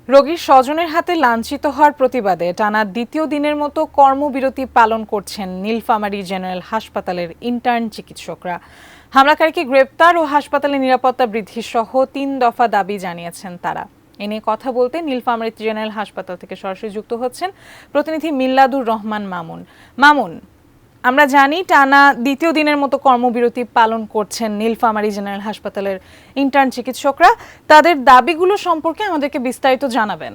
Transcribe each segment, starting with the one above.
রোগীর স্বজনের হাতে লাঞ্ছিত হওয়ার প্রতিবাদে টানা দ্বিতীয় দিনের মতো কর্মবিরতি পালন করছেন নীলফামারী জেনারেল হাসপাতালের ইন্টার্ন চিকিৎসকরা। হামলাকারীকে গ্রেপ্তার ও হাসপাতালের নিরাপত্তা বৃদ্ধি সহ ৩ দফা দাবি জানিয়েছেন তারা। এ নিয়ে কথা বলতে নীলফামারী জেনারেল হাসপাতাল থেকে সরাসরি যুক্ত হচ্ছেন প্রতিনিধি মিল্লাদুর রহমান মামুন। আমরা জানি টানা দ্বিতীয় দিনের মতো কর্মবিরতি পালন করছেন নীলফামারী জেনারেল হাসপাতালের ইন্টার্ন চিকিৎসকরা। তাদের দাবিগুলো সম্পর্কে আমাদেরকে বিস্তারিত জানাবেন।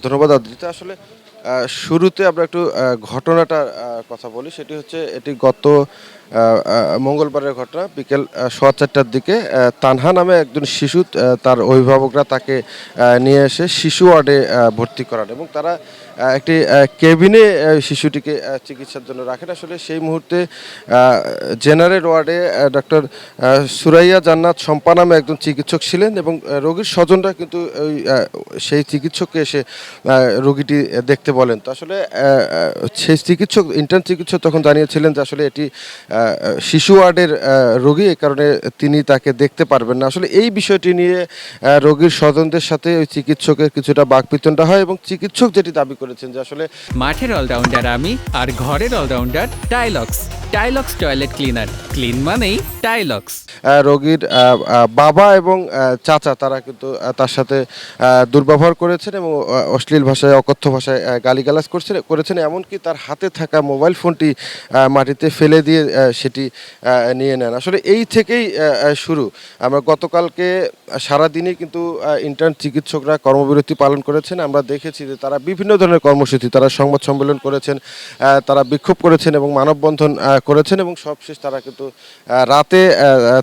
ধন্যবাদ অদ্রিতা। আসলে শুরুতে আমরা একটু ঘটনাটার কথা বলি। সেটি হচ্ছে এটি গত মঙ্গলবারের ঘটনা। বিকেল 4:15টার দিকে তানহা নামে একজন শিশু, তার অভিভাবকরা তাকে নিয়ে এসে শিশু ওয়ার্ডে ভর্তি করান এবং তারা একটি কেবিনে শিশুটিকে চিকিৎসার জন্য রাখেন। আসলে সেই মুহূর্তে জেনারেল ওয়ার্ডে ডক্টর সুরাইয়া জান্নাত শম্পা নামে একজন চিকিৎসক ছিলেন এবং রোগীর স্বজনরা কিন্তু সেই চিকিৎসককে এসে রোগীটি দেখতে বলেন। তো আসলে সেই চিকিৎসক, ইন্টার্ন চিকিৎসক তখন জানিয়েছিলেন যে আসলে এটি শিশু ওয়ার্ডের রোগী, এই কারণে তিনি তাকে দেখতে পারবেন না। আসলে এই বিষয়টি নিয়ে রোগীর স্বজনদের সাথে ওই চিকিৎসকের কিছুটা বাকবিতণ্ডা হয় এবং চিকিৎসক যেটি দাবি করেছেন যে আসলে মাঠের অলরাউন্ডার আমি আর ঘরের অলরাউন্ডার টাইলক্স। টাইলক্স টয়লেট ক্লিনার, ক্লিন মানেই টাইলক্স। রোগীর বাবা এবং চাচা তারা কিন্তু তার সাথে দুর্ব্যবহার করেছেন এবং অশ্লীল ভাষায়, অকথ্য ভাষায় গালিগালাজ করেছেন। এমনকি তার হাতে থাকা মোবাইল ফোনটি মাটিতে ফেলে দিয়ে সেটি নিয়ে নেন। আসলে এই থেকেই শুরু। আমরা গতকালকে সারাদিনই কিন্তু ইন্টার্ন চিকিৎসকরা কর্মবিরতি পালন করেছেন। আমরা দেখেছি যে তারা বিভিন্ন ধরনের কর্মসূচি, তারা সংবাদ সম্মেলন করেছেন, তারা বিক্ষোভ করেছেন এবং মানববন্ধন করেছেন এবং সবশেষ তারা কিন্তু রাতে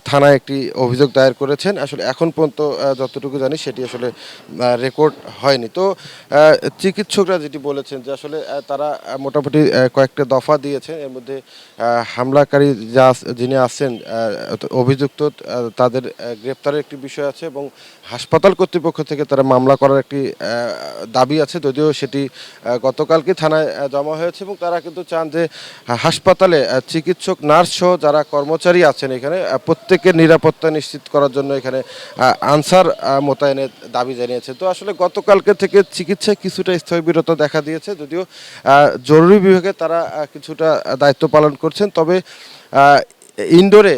থানায় একটি অভিযোগ দায়ের করেছেন। আসলে এখন পর্যন্ত যতটুকু জানি সেটি আসলে রেকর্ড হয়নি। তো চিকিৎসকরা যেটি বলেছেন যে আসলে তারা মোটামুটি কয়েকটা দফা দিয়েছেন। এর মধ্যে হামলাকারী যিনি আছেন অভিযুক্ত, তাদের গ্রেপ্তারের একটি বিষয় আছে এবং হাসপাতাল কর্তৃপক্ষ থেকে তারা মামলা করার একটি দাবি আছে, যদিও সেটি গতকালকে থানায় জমা হয়েছে এবং তারা কিন্তু চান যে হাসপাতালে চিকিৎসক, নার্স সহ যারা কর্মচারী আছেন এখানে প্রত্যেকের নিরাপত্তা নিশ্চিত করার জন্য এখানে আনসার মোতায়েনের দাবি জানিয়েছে। তো আসলে গতকালকে থেকে চিকিৎসায় কিছুটা স্থবিরতা দেখা দিয়েছে, যদিও জরুরি বিভাগে তারা কিছুটা দায়িত্ব পালন করছেন। তবে ইনডোরে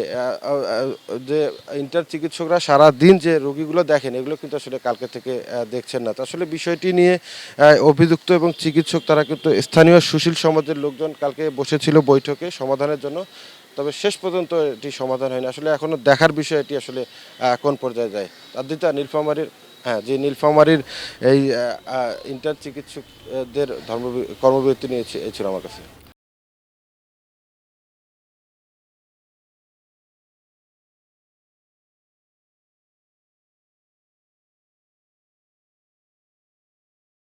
যে ইন্টার্ন চিকিৎসকরা সারা দিন যে রোগীগুলো দেখেন এগুলো কিন্তু আসলে কালকে থেকে দেখছেন না। তো আসলে বিষয়টি নিয়ে অভিযুক্ত এবং চিকিৎসক তারা কিন্তু স্থানীয় সুশীল সমাজের লোকজন কালকে বসেছিল বৈঠকে সমাধানের জন্য। তবে শেষ পর্যন্ত এটি সমাধান হয়নি। আসলে এখনও দেখার বিষয় এটি আসলে কোন পর্যায়ে যায়। আদ্রিতা, নীলফামারীর নীলফামারীর এই ইন্টার্ন চিকিৎসকদের কর্মবিরতি নিয়ে ছিল আমার কাছে।